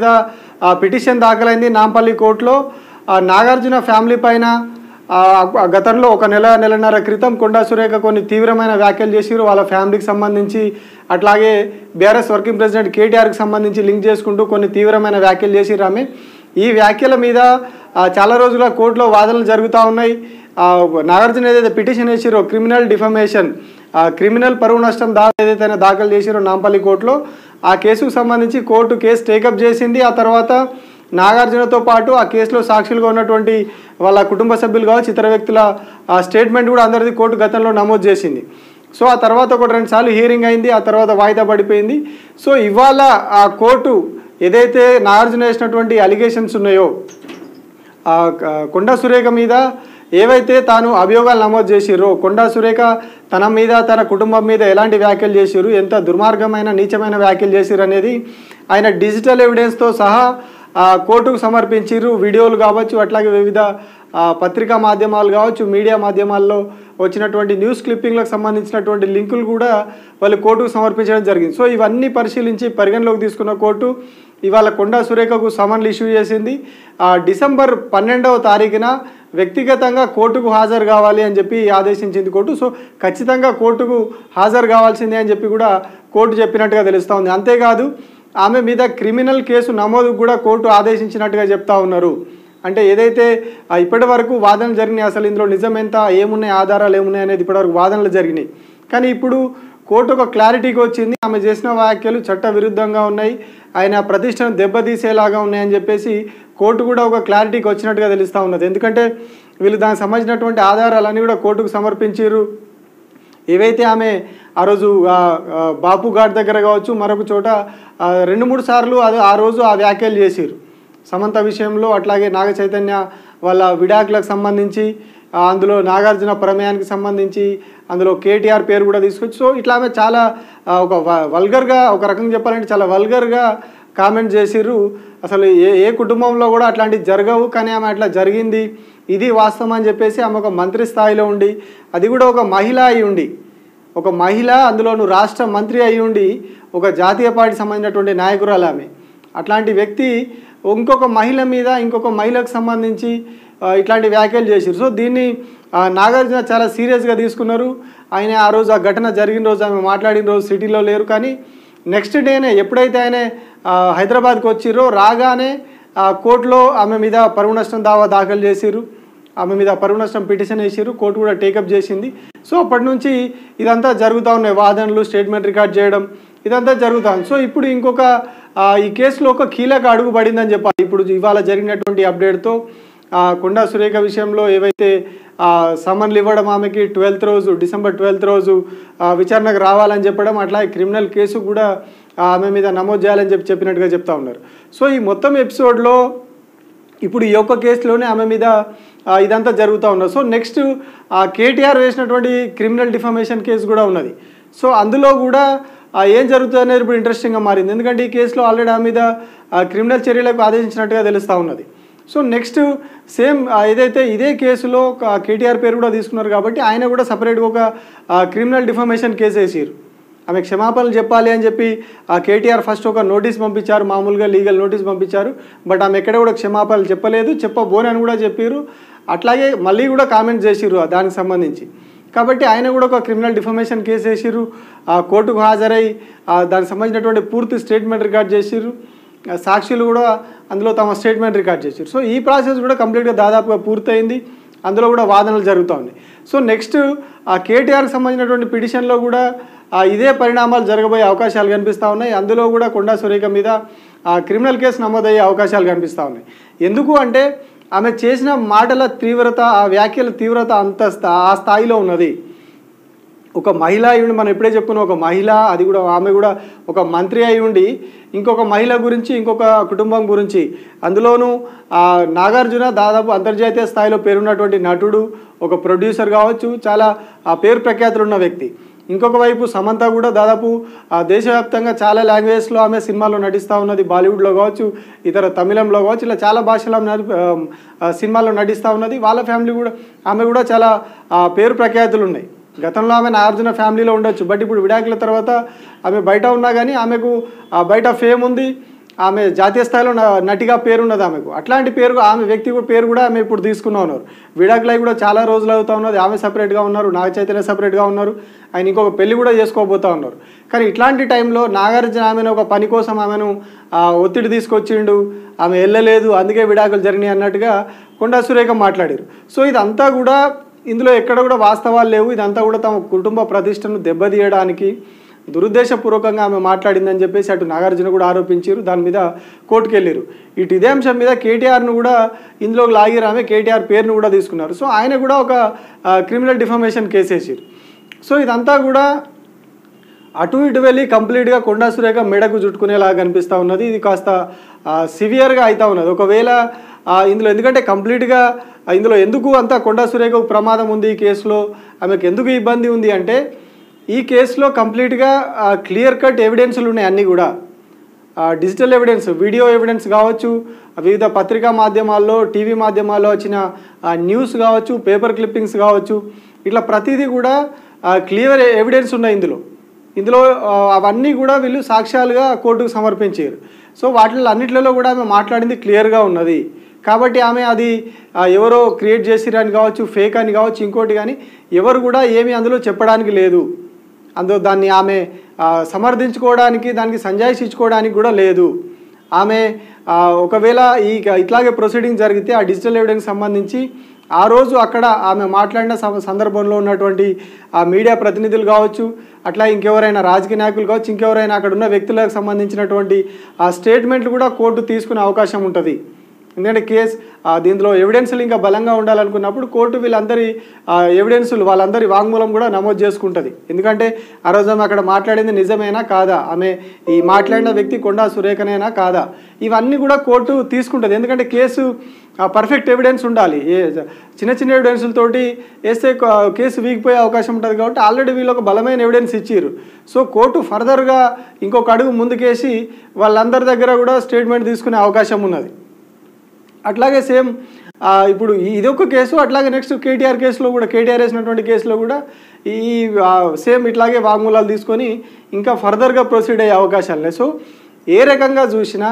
మీద పిటిషన్ దాఖలైంది నాంపల్లి కోర్టులో. నాగార్జున ఫ్యామిలీ పైన గతంలో ఒక నెలన్నర క్రితం కొండా సురేఖ కొన్ని తీవ్రమైన వ్యాఖ్యలు చేసిరు వాళ్ళ ఫ్యామిలీకి సంబంధించి. అట్లాగే బీఆర్ఎస్ వర్కింగ్ ప్రెసిడెంట్ కేటీఆర్కి సంబంధించి లింక్ చేసుకుంటూ కొన్ని తీవ్రమైన వ్యాఖ్యలు చేసిరు ఆమె. ఈ వ్యాఖ్యల మీద చాలా రోజులుగా కోర్టులో వాదనలు జరుగుతూ ఉన్నాయి. నాగార్జున ఏదైతే పిటిషన్ వేసిరో క్రిమినల్ డిఫమేషన్, క్రిమినల్ పరువు నష్టం ఏదైతే దాఖలు చేసిరో నాంపల్లి కోర్టులో, ఆ కేసుకు సంబంధించి కోర్టు కేసు టేకప్ చేసింది. ఆ తర్వాత నాగార్జునతో పాటు ఆ కేసులో సాక్షులుగా ఉన్నటువంటి వాళ్ళ కుటుంబ సభ్యులు కావచ్చు ఇతర వ్యక్తుల స్టేట్మెంట్ కూడా అందరిది కోర్టు గతంలో నమోదు చేసింది. సో ఆ తర్వాత ఒక 2 సార్లు హియరింగ్ అయింది, ఆ తర్వాత వాయిదా పడిపోయింది. సో ఇవాళ ఆ కోర్టు ఏదైతే నాగార్జున వేసినటువంటి అలిగేషన్స్ ఉన్నాయో కొండా సురేఖ మీద ఏవైతే తాను అభియోగాలు నమోదు చేసిరో, కొండా సురేఖ తన మీద తన కుటుంబం మీద ఎలాంటి వ్యాఖ్యలు చేసిరు, ఎంత దుర్మార్గమైన నీచమైన వ్యాఖ్యలు చేసిరు అనేది ఆయన డిజిటల్ ఎవిడెన్స్తో సహా కోర్టుకు సమర్పించిరు. వీడియోలు కావచ్చు, అట్లాగే వివిధ పత్రికా మాధ్యమాలు కావచ్చు, మీడియా మాధ్యమాల్లో వచ్చినటువంటి న్యూస్ క్లిప్పింగ్లకు సంబంధించినటువంటి లింకులు కూడా వాళ్ళు కోర్టుకు సమర్పించడం జరిగింది. సో ఇవన్నీ పరిశీలించి పరిగణలోకి తీసుకున్న కోర్టు ఇవాళ కొండా సురేఖకు సమన్లు ఇష్యూ చేసింది. డిసెంబర్ 12వ తారీఖున వ్యక్తిగతంగా కోర్టుకు హాజరు కావాలి అని చెప్పి ఆదేశించింది కోర్టు. సో ఖచ్చితంగా కోర్టుకు హాజరు కావాల్సిందే అని చెప్పి కూడా కోర్టు చెప్పినట్టుగా తెలుస్తూ ఉంది. అంతేకాదు ఆమె మీద క్రిమినల్ కేసు నమోదుకు కూడా కోర్టు ఆదేశించినట్టుగా చెప్తా ఉన్నారు. అంటే ఏదైతే ఇప్పటి వరకు వాదనలు జరిగినాయి, అసలు ఇందులో నిజం ఎంత, ఏమున్నాయి, ఆధారాలు ఏమున్నాయి అనేది ఇప్పటివరకు వాదనలు జరిగినాయి. కానీ ఇప్పుడు కోర్టు ఒక క్లారిటీకి వచ్చింది. ఆమె చేసిన వ్యాఖ్యలు చట్ట విరుద్ధంగా ఉన్నాయి, ఆయన ప్రతిష్టను దెబ్బతీసేలాగా ఉన్నాయని చెప్పేసి కోర్టు కూడా ఒక క్లారిటీకి వచ్చినట్టుగా తెలుస్తూ ఉన్నది. ఎందుకంటే వీళ్ళు దానికి సంబంధించినటువంటి ఆధారాలన్నీ కూడా కోర్టుకు సమర్పించారు. ఏవైతే ఆమె ఆ రోజు బాపు ఘాట్ దగ్గర కావచ్చు మరొక చోట 2-3 సార్లు ఆ రోజు ఆ వ్యాఖ్యలు చేసిరు సమంత విషయంలో, అట్లాగే నాగ చైతన్య వాళ్ళ విడాకులకు సంబంధించి, అందులో నాగార్జున ప్రమేయానికి సంబంధించి అందులో కేటీఆర్ పేరు కూడా తీసుకొచ్చి, సో ఇట్లా ఆమె చాలా ఒక వల్గర్గా, ఒక రకంగా చెప్పాలంటే చాలా వల్గర్గా కామెంట్ చేసిర్రు. అసలు ఏ కుటుంబంలో కూడా అట్లాంటివి జరగవు, కానీ ఆమె అట్లా జరిగింది, ఇది వాస్తవం అని చెప్పేసి ఆమె ఒక మంత్రి స్థాయిలో ఉండి, అది కూడా ఒక మహిళ అయి ఉండి, ఒక మహిళ అందులోనూ రాష్ట్ర మంత్రి అయి ఉండి, ఒక జాతీయ పార్టీ సంబంధించినటువంటి నాయకురాలు ఆమె. అట్లాంటి వ్యక్తి ఇంకొక మహిళ మీద ఇంకొక మహిళకు సంబంధించి ఇట్లాంటి వ్యాఖ్యలు చేశారు. సో దీన్ని నాగార్జున చాలా సీరియస్గా తీసుకున్నారు. ఆయన ఆ రోజు ఆ ఘటన జరిగిన రోజు ఆమె మాట్లాడిన రోజు సిటీలో లేరు, కానీ నెక్స్ట్ డేనే ఎప్పుడైతే ఆయన హైదరాబాద్కి వచ్చిరో రాగానే కోర్టులో ఆమె మీద పరువు నష్టం దావా దాఖలు చేసిరు, ఆమె మీద పరువు నష్టం పిటిషన్ వేసిరు, కోర్టు కూడా టేకప్ చేసింది. సో అప్పటి నుంచి ఇదంతా జరుగుతూ ఉన్నాయి, వాదనలు, స్టేట్మెంట్ రికార్డ్ చేయడం, ఇదంతా జరుగుతూ ఉంది. సో ఇప్పుడు ఇంకొక ఈ కేసులో ఒక కీలక అడుగు పడిందని చెప్పాలి. ఇప్పుడు ఇవాళ జరిగినటువంటి అప్డేట్తో కొండా సురేఖ విషయంలో ఏవైతే సమన్లు ఇవ్వడం, ఆమెకి 12th రోజు డిసెంబర్ 12th రోజు విచారణకు రావాలని చెప్పడం, అట్లాగే క్రిమినల్ కేసు కూడా ఆమె మీద నమోదు చేయాలని చెప్పినట్టుగా చెప్తా ఉన్నారు. సో ఈ మొత్తం ఎపిసోడ్లో ఇప్పుడు ఈ యొక్క కేసులోనే ఆమె మీద ఇదంతా జరుగుతూ ఉన్నారు. సో నెక్స్ట్ కేటీఆర్ వేసినటువంటి క్రిమినల్ డిఫమేషన్ కేసు కూడా ఉన్నది. సో అందులో కూడా ఏం జరుగుతుంది అనేది ఇప్పుడు ఇంట్రెస్టింగ్గా మారింది. ఎందుకంటే ఈ కేసులో ఆల్రెడీ ఆమె మీద క్రిమినల్ చర్యలకు ఆదేశించినట్టుగా తెలుస్తూ ఉన్నది. సో నెక్స్ట్ సేమ్ ఏదైతే ఇదే కేసులో కేటీఆర్ పేరు కూడా తీసుకున్నారు కాబట్టి ఆయన కూడా సపరేట్గా ఒక క్రిమినల్ డిఫమేషన్ కేసు వేసారు. ఆమె క్షమాపణలు చెప్పాలి అని చెప్పి కేటీఆర్ ఫస్ట్ ఒక నోటీస్ పంపించారు, మామూలుగా లీగల్ నోటీస్ పంపించారు. బట్ ఆమె ఎక్కడ కూడా క్షమాపణలు చెప్పలేదు, చెప్పబోనని కూడా చెప్పారు. అట్లాగే మళ్ళీ కూడా కామెంట్స్ చేసిరు దానికి సంబంధించి. కాబట్టి ఆయన కూడా ఒక క్రిమినల్ డిఫమేషన్ కేసు వేసిరు, కోర్టుకు హాజరై దానికి సంబంధించినటువంటి పూర్తి స్టేట్మెంట్ రికార్డ్ చేసిరు, సాక్షులు కూడా అందులో తమ స్టేట్మెంట్ రికార్డ్ చేశారు. సో ఈ ప్రాసెస్ కూడా కంప్లీట్గా దాదాపుగా పూర్తయింది, అందులో కూడా వాదనలు జరుగుతూ ఉన్నాయి. సో నెక్స్ట్ కేటీఆర్కి సంబంధించినటువంటి పిటిషన్లో కూడా ఇదే పరిణామాలు జరగబోయే అవకాశాలు కనిపిస్తూ ఉన్నాయి. అందులో కూడా కొండా సురేఖ మీద క్రిమినల్ కేసు నమోదయ్యే అవకాశాలు కనిపిస్తూ ఉన్నాయి. ఎందుకు అంటే ఆమె చేసిన మాటల తీవ్రత, ఆ వ్యాఖ్యల తీవ్రత ఆ స్థాయిలో ఉన్నది. ఒక మహిళ అయి ఉండి, మనం ఎప్పుడే చెప్పుకున్నాం, ఒక మహిళ, అది కూడా ఆమె కూడా ఒక మంత్రి అయి ఉండి ఇంకొక మహిళ గురించి, ఇంకొక కుటుంబం గురించి, అందులోనూ నాగార్జున దాదాపు అంతర్జాతీయ స్థాయిలో పేరున్నటువంటి నటుడు, ఒక ప్రొడ్యూసర్ కావచ్చు, చాలా పేరు ప్రఖ్యాతులు ఉన్న వ్యక్తి. ఇంకొక వైపు సమంత కూడా దాదాపు దేశవ్యాప్తంగా చాలా లాంగ్వేజ్లో ఆమె సినిమాల్లో నటిస్తూ ఉన్నది, బాలీవుడ్లో కావచ్చు, ఇతర తమిళంలో కావచ్చు, ఇలా చాలా భాషలో సినిమాల్లో నటిస్తూ ఉన్నది. వాళ్ళ ఫ్యామిలీ కూడా, ఆమె కూడా చాలా పేరు ప్రఖ్యాతులు ఉన్నాయి. గతంలో ఆమె నాగార్జున ఫ్యామిలీలో ఉండొచ్చు, బట్ ఇప్పుడు విడాకుల తర్వాత ఆమె బయట ఉన్నా కానీ ఆమెకు బయట ఫేమ్ ఉంది. ఆమె జాతీయ స్థాయిలో నటిగా పేరున్నది ఆమెకు. అట్లాంటి పేరు ఆమె వ్యక్తి పేరు కూడా ఆమె ఇప్పుడు తీసుకున్నా ఉన్నారు. విడాకులై కూడా చాలా రోజులు అవుతా ఉన్నది. ఆమె సపరేట్గా ఉన్నారు, నాగ చైతన్య సపరేట్గా ఉన్నారు, ఆయన ఇంకొక పెళ్లి కూడా చేసుకోబోతా ఉన్నారు. కానీ ఇట్లాంటి టైంలో నాగార్జున ఆమెను ఒక పని కోసం ఆమెను ఒత్తిడి తీసుకొచ్చిండు, ఆమె వెళ్ళలేదు, అందుకే విడాకులు జరిగినాయి అన్నట్టుగా కొండా సురేఖ మాట్లాడారు. సో ఇదంతా కూడా ఇందులో ఎక్కడ కూడా వాస్తవాలు లేవు. ఇదంతా కూడా తమ కుటుంబ ప్రతిష్టను దెబ్బతీయడానికి దురుద్దేశపూర్వకంగా ఆమె మాట్లాడిందని చెప్పేసి అటు నాగార్జున కూడా ఆరోపించారు. దాని మీద కోర్టుకు వెళ్ళారు. ఇటు ఇదే అంశం మీద కేటీఆర్ను కూడా ఇందులోకి లాగిరు. ఆమె కేటీఆర్ పేరును కూడా తీసుకున్నారు. సో ఆయన కూడా ఒక క్రిమినల్ డిఫమేషన్ కేసు వేసారు. సో ఇదంతా కూడా అటు ఇటు వెళ్ళి కంప్లీట్గా కొండా సురేఖ మెడకు చుట్టుకునేలాగా కనిపిస్తూ ఉన్నది. ఇది కాస్త సివియర్గా అవుతూ ఉన్నది. ఒకవేళ ఇందులో ఎందుకంటే కంప్లీట్గా ఇందులో ఎందుకు అంత కొండా సురేఖకు ప్రమాదం ఉంది, ఈ కేసులో ఆమెకు ఎందుకు ఇబ్బంది ఉంది అంటే ఈ కేసులో కంప్లీట్గా క్లియర్ కట్ ఎవిడెన్స్లు ఉన్నాయి. అన్నీ కూడా డిజిటల్ ఎవిడెన్స్, వీడియో ఎవిడెన్స్ కావచ్చు, వివిధ పత్రికా మాధ్యమాల్లో, టీవీ మాధ్యమాల్లో వచ్చిన న్యూస్ కావచ్చు, పేపర్ క్లిప్పింగ్స్ కావచ్చు, ఇట్లా ప్రతిదీ కూడా క్లియర్ ఎవిడెన్స్ ఉన్నాయి ఇందులో అవన్నీ కూడా వీళ్ళు సాక్ష్యాలుగా కోర్టుకు సమర్పించారు. సో వాటిలో అన్నిట్లలో కూడా ఆమె మాట్లాడింది క్లియర్గా ఉన్నది. కాబట్టి ఆమె అది ఎవరో క్రియేట్ చేసిరని కావచ్చు, ఫేక్ అని కావచ్చు, ఇంకోటి కానీ ఎవరు కూడా ఏమీ అందులో చెప్పడానికి లేదు. అందులో దాన్ని ఆమె సమర్థించుకోవడానికి, దానికి సంజాయిషి ఇచ్చుకోవడానికి కూడా లేదు. ఆమె ఒకవేళ ఇట్లాగే ప్రొసీడింగ్ జరిగితే ఆ డిజిటల్ ఎవిడెన్స్ సంబంధించి ఆ రోజు అక్కడ ఆమె మాట్లాడిన సందర్భంలో ఉన్నటువంటి ఆ మీడియా ప్రతినిధులు కావచ్చు, అట్లా ఇంకెవరైనా రాజకీయ నాయకులు కావచ్చు, ఇంకెవరైనా అక్కడ ఉన్న వ్యక్తులకు సంబంధించినటువంటి ఆ స్టేట్మెంట్లు కూడా కోర్టు తీసుకునే అవకాశం ఉంటుంది. ఎందుకంటే దీంట్లో ఎవిడెన్స్లు ఇంకా బలంగా ఉండాలనుకున్నప్పుడు కోర్టు వీళ్ళందరి ఎవిడెన్సులు వాళ్ళందరి వాంగ్మూలం కూడా నమోదు చేసుకుంటుంది. ఎందుకంటే ఆ రోజు ఆమె అక్కడ మాట్లాడింది నిజమేనా కాదా, ఆమె ఈ మాట్లాడిన వ్యక్తి కొండా సురేఖనేనా కాదా, ఇవన్నీ కూడా కోర్టు తీసుకుంటుంది. ఎందుకంటే పర్ఫెక్ట్ ఎవిడెన్స్ ఉండాలి. చిన్న చిన్న ఎవిడెన్సులతోటి వేస్తే కేసు వీగిపోయే అవకాశం ఉంటుంది. కాబట్టి ఆల్రెడీ వీళ్ళు ఒక బలమైన ఎవిడెన్స్ ఇచ్చారు. సో కోర్టు ఫర్దర్గా ఇంకొక అడుగు ముందుకేసి వాళ్ళందరి దగ్గర కూడా స్టేట్మెంట్ తీసుకునే అవకాశం ఉన్నది. అట్లాగే సేమ్ ఇప్పుడు ఇదొక కేసు, అట్లాగే నెక్స్ట్ కేటీఆర్ కేసులో కూడా, కేటీఆర్ వేసినటువంటి కేసులో కూడా ఈ సేమ్ ఇట్లాగే వాంగ్మూలాలు తీసుకొని ఇంకా ఫర్దర్గా ప్రొసీడ్ అయ్యే అవకాశాలు ఉన్నాయి. సో ఏ రకంగా చూసినా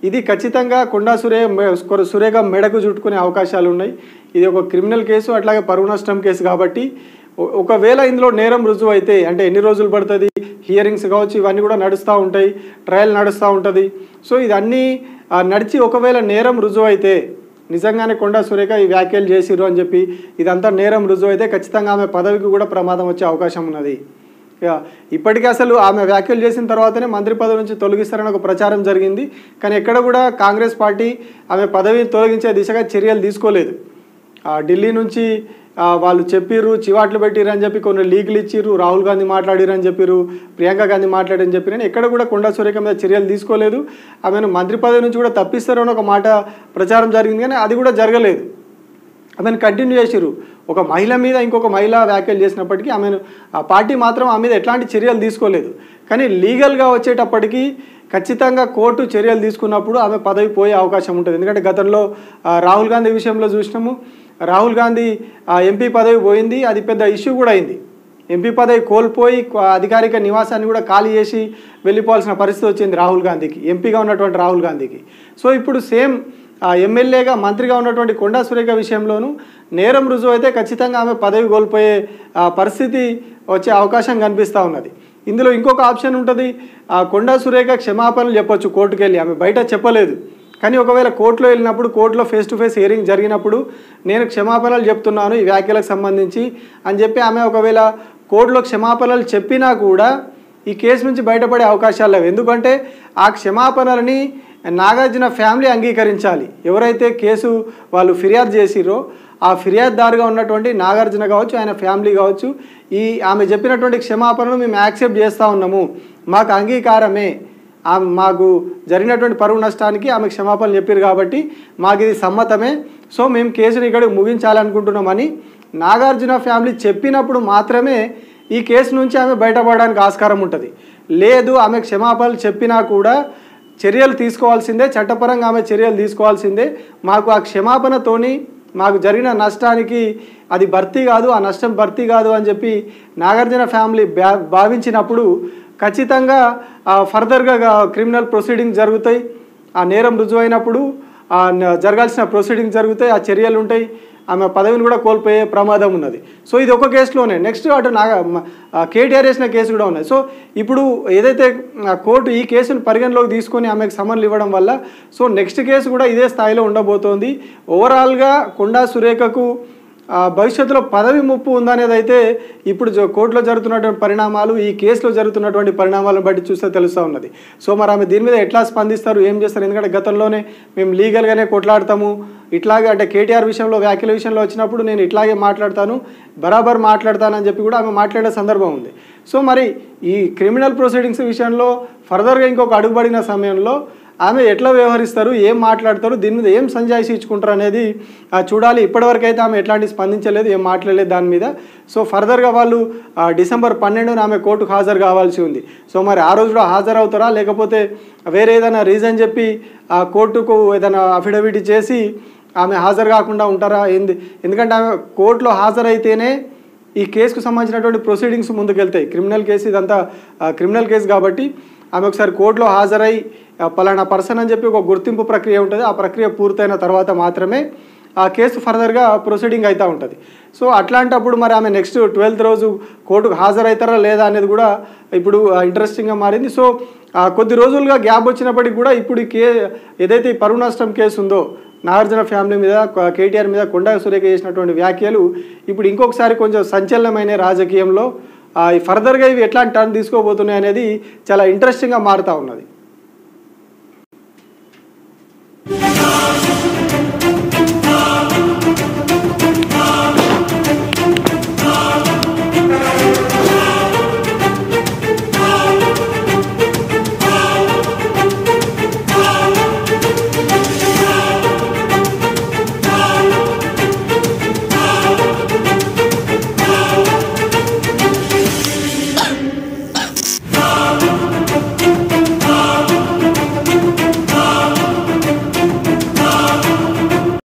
ఇది ఖచ్చితంగా కొండా సురేఖ మెడకు చుట్టుకునే అవకాశాలు ఉన్నాయి. ఇది ఒక క్రిమినల్ కేసు, అట్లాగే పరువు నష్టం కేసు. కాబట్టి ఒకవేళ ఇందులో నేరం రుజువు అయితే అంటే ఎన్ని రోజులు పడుతుంది, హియరింగ్స్ కావచ్చు, ఇవన్నీ కూడా నడుస్తూ ఉంటాయి, ట్రయల్ నడుస్తూ ఉంటుంది. సో ఇదన్నీ నడిచి ఒకవేళ నేరం రుజువు అయితే నిజంగానే కొండా సురేఖ ఈ వ్యాఖ్యలు చేసిరు అని చెప్పి ఇదంతా నేరం రుజువు అయితే ఖచ్చితంగా ఆమె పదవికి కూడా ప్రమాదం వచ్చే అవకాశం ఉన్నది. ఇప్పటికీ అసలు ఆమె వ్యాఖ్యలు చేసిన తర్వాతనే మంత్రి పదవి నుంచి తొలగిస్తారని ఒక ప్రచారం జరిగింది. కానీ ఎక్కడ కూడా కాంగ్రెస్ పార్టీ ఆమె పదవిని తొలగించే దిశగా చర్యలు తీసుకోలేదు. ఢిల్లీ నుంచి వాళ్ళు చెప్పిర్రు, చివాట్లు పెట్టిరు అని చెప్పి కొన్ని లీకులు ఇచ్చిర్రు, రాహుల్ గాంధీ మాట్లాడిరని చెప్పిర్రు, ప్రియాంక గాంధీ మాట్లాడని చెప్పిరని ఎక్కడ కూడా కొండా సురేఖ మీద చర్యలు తీసుకోలేదు. ఆమెను మంత్రి పదవి నుంచి కూడా తప్పిస్తారని ఒక మాట ప్రచారం జరిగింది, కానీ అది కూడా జరగలేదు. ఆమెను కంటిన్యూ చేసిర్రు. ఒక మహిళ మీద ఇంకొక మహిళ వ్యాఖ్యలు చేసినప్పటికీ ఆమెను పార్టీ మాత్రం ఆమె మీద ఎట్లాంటి చర్యలు తీసుకోలేదు. కానీ లీగల్గా వచ్చేటప్పటికీ ఖచ్చితంగా కోర్టు చర్యలు తీసుకున్నప్పుడు ఆమె పదవి పోయే అవకాశం ఉంటుంది. ఎందుకంటే గతంలో రాహుల్ గాంధీ విషయంలో చూసినాము, రాహుల్ గాంధీ ఎంపీ పదవి పోయింది, అది పెద్ద ఇష్యూ కూడా అయింది. ఎంపీ పదవి కోల్పోయి అధికారిక నివాసాన్ని కూడా ఖాళీ చేసి వెళ్ళిపోవాల్సిన పరిస్థితి వచ్చింది రాహుల్ గాంధీకి, ఎంపీగా ఉన్నటువంటి రాహుల్ గాంధీకి. సో ఇప్పుడు సేమ్ ఎమ్మెల్యేగా మంత్రిగా ఉన్నటువంటి కొండా సురేఖ విషయంలోనూ నేరం రుజువు అయితే ఖచ్చితంగా ఆమె పదవి కోల్పోయే పరిస్థితి వచ్చే అవకాశం కనిపిస్తూ ఉన్నది. ఇందులో ఇంకొక ఆప్షన్ ఉంటుంది, కొండా సురేఖ క్షమాపణలు చెప్పొచ్చు కోర్టుకు వెళ్ళి, ఆమె బయట చెప్పలేదు. కానీ ఒకవేళ కోర్టులో వెళ్ళినప్పుడు, కోర్టులో ఫేస్ టు ఫేస్ హియరింగ్ జరిగినప్పుడు నేను క్షమాపణలు చెప్తున్నాను ఈ వ్యాఖ్యలకు సంబంధించి అని చెప్పి ఆమె ఒకవేళ కోర్టులో క్షమాపణలు చెప్పినా కూడా ఈ కేసు నుంచి బయటపడే అవకాశాలు లేవు. ఎందుకంటే ఆ క్షమాపణలని నాగార్జున ఫ్యామిలీ అంగీకరించాలి. ఎవరైతే కేసు వాళ్ళు ఫిర్యాదు చేసిరో ఆ ఫిర్యాదుదారుగా ఉన్నటువంటి నాగార్జున కావచ్చు, ఆయన ఫ్యామిలీ కావచ్చు, ఆమె చెప్పినటువంటి క్షమాపణను మేము యాక్సెప్ట్ చేస్తూ ఉన్నాము, మాకు అంగీకారమే, మాకు జరిగినటువంటి పరువు నష్టానికి ఆమె క్షమాపణలు చెప్పారు కాబట్టి మాకు ఇది సమ్మతమే, సో మేము కేసుని ఇక్కడికి ముగించాలనుకుంటున్నామని నాగార్జున ఫ్యామిలీ చెప్పినప్పుడు మాత్రమే ఈ కేసు నుంచి ఆమె బయటపడడానికి ఆస్కారం ఉంటుంది. లేదు ఆమె క్షమాపణలు చెప్పినా కూడా చర్యలు తీసుకోవాల్సిందే, చట్టపరంగా ఆమె చర్యలు తీసుకోవాల్సిందే, మాకు ఆ క్షమాపణతోని మాకు జరిగిన నష్టానికి అది భర్తీ కాదు, ఆ నష్టం భర్తీ కాదు అని చెప్పి నాగార్జున ఫ్యామిలీ భావించినప్పుడు ఖచ్చితంగా ఫర్దర్గా క్రిమినల్ ప్రొసీడింగ్స్ జరుగుతాయి. ఆ నేరం రుజువైనప్పుడు జరగాల్సిన ప్రొసీడింగ్ జరుగుతాయి, ఆ చర్యలు ఉంటాయి, ఆమె పదవిని కూడా కోల్పోయే ప్రమాదం ఉన్నది. సో ఇది ఒక కేసులోనే. నెక్స్ట్ అటు కేటీఆర్ వేసిన కేసు కూడా ఉన్నాయి. సో ఇప్పుడు ఏదైతే కోర్టు ఈ కేసును పరిగణలోకి తీసుకొని ఆమెకు సమన్లు ఇవ్వడం వల్ల సో నెక్స్ట్ కేసు కూడా ఇదే స్థాయిలో ఉండబోతోంది. ఓవరాల్గా కొండా సురేఖకు భవిష్యత్తులో పదవి ముప్పు ఉందనేది అయితే ఇప్పుడు కోర్టులో జరుగుతున్నటువంటి పరిణామాలు, ఈ కేసులో జరుగుతున్నటువంటి పరిణామాలను బట్టి చూస్తే తెలుస్తూ ఉన్నది. సో మరి ఆమె దీని మీద ఎట్లా స్పందిస్తారు, ఏం చేస్తారు? ఎందుకంటే గతంలోనే మేము లీగల్గానే కొట్లాడతాము, ఇట్లాగే అంటే కేటీఆర్ విషయంలో వ్యాఖ్యల విషయంలో వచ్చినప్పుడు నేను ఇట్లాగే మాట్లాడతాను, బరాబర్ మాట్లాడతానని చెప్పి కూడా ఆమె మాట్లాడే సందర్భం ఉంది. సో మరి ఈ క్రిమినల్ ప్రొసీడింగ్స్ విషయంలో ఫర్దర్గా ఇంకొక అడుగుబడిన సమయంలో ఆమె ఎట్లా వ్యవహరిస్తారు, ఏం మాట్లాడతారు, దీని మీద ఏం సంజాయిషి ఇచ్చుకుంటారు అనేది చూడాలి. ఇప్పటివరకు అయితే ఆమె ఎట్లాంటి స్పందించలేదు, ఏం మాట్లాడలేదు దాని మీద. సో ఫర్దర్గా వాళ్ళు డిసెంబర్ 12న ఆమె కోర్టుకు హాజరు కావాల్సి ఉంది. సో మరి ఆ రోజు కూడా హాజరవుతారా, లేకపోతే వేరే ఏదైనా రీజన్ చెప్పి ఆ కోర్టుకు ఏదైనా అఫిడవిట్ చేసి ఆమె హాజరు కాకుండా ఉంటారా ఏంది? ఎందుకంటే ఆమె కోర్టులో హాజరైతేనే ఈ కేసుకు సంబంధించినటువంటి ప్రొసీడింగ్స్ ముందుకెళ్తాయి. క్రిమినల్ కేసు, ఇదంతా క్రిమినల్ కేసు కాబట్టి ఆమె ఒకసారి కోర్టులో హాజరై పలానా పర్సన్ అని చెప్పి ఒక గుర్తింపు ప్రక్రియ ఉంటుంది. ఆ ప్రక్రియ పూర్తయిన తర్వాత మాత్రమే ఆ కేసు ఫర్దర్గా ప్రొసీడింగ్ అవుతూ ఉంటుంది. సో అట్లాంటప్పుడు మరి ఆమె నెక్స్ట్ 12th రోజు కోర్టుకు హాజరవుతారా లేదా అనేది కూడా ఇప్పుడు ఇంట్రెస్టింగ్గా మారింది. సో కొద్ది రోజులుగా గ్యాప్ వచ్చినప్పటికీ కూడా ఇప్పుడు ఏదైతే ఈ పరువు నష్టం కేసు ఉందో, నాగార్జున ఫ్యామిలీ మీద, కేటీఆర్ మీద కొండా సురేఖ చేసినటువంటి వ్యాఖ్యలు ఇప్పుడు ఇంకొకసారి కొంచెం సంచలనమైన రాజకీయంలో ఫర్దర్గా ఇవి ఎట్లాంటి టర్న్ తీసుకోబోతున్నాయి అనేది చాలా ఇంట్రెస్టింగ్గా మారుతూ ఉన్నది.